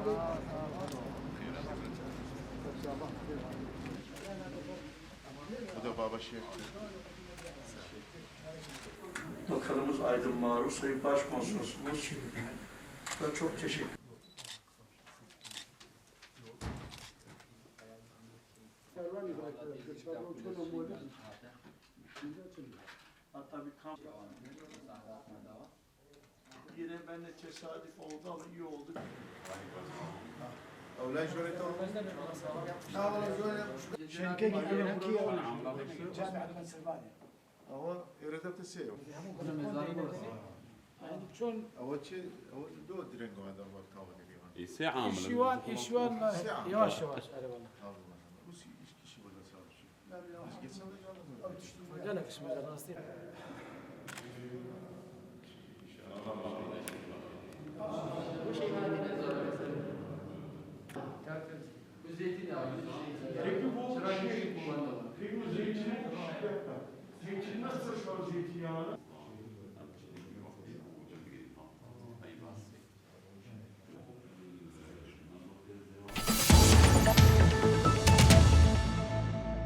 Bu da baba şey. Bakanımız Aydın Maruf, Sayın Başkonsolosumuz da çok teşekkür ederim. Hatta bir kamp yine ben de tesadüf oldu ama iyi oldu. أولاد شوية شركة أمريكية جامعة بنسلفانيا. هو يرتب تسيو. يعني شلون أول شيء أول دو درينجو هذا الوقت هذا كبير. ساعة إيشوان يواش يواش أنا والله. روسي إيش كشي ولا صار شيء. قال لك اسمه قناصتي. Peki bu zeytin nasıl şu an zeytinyağı?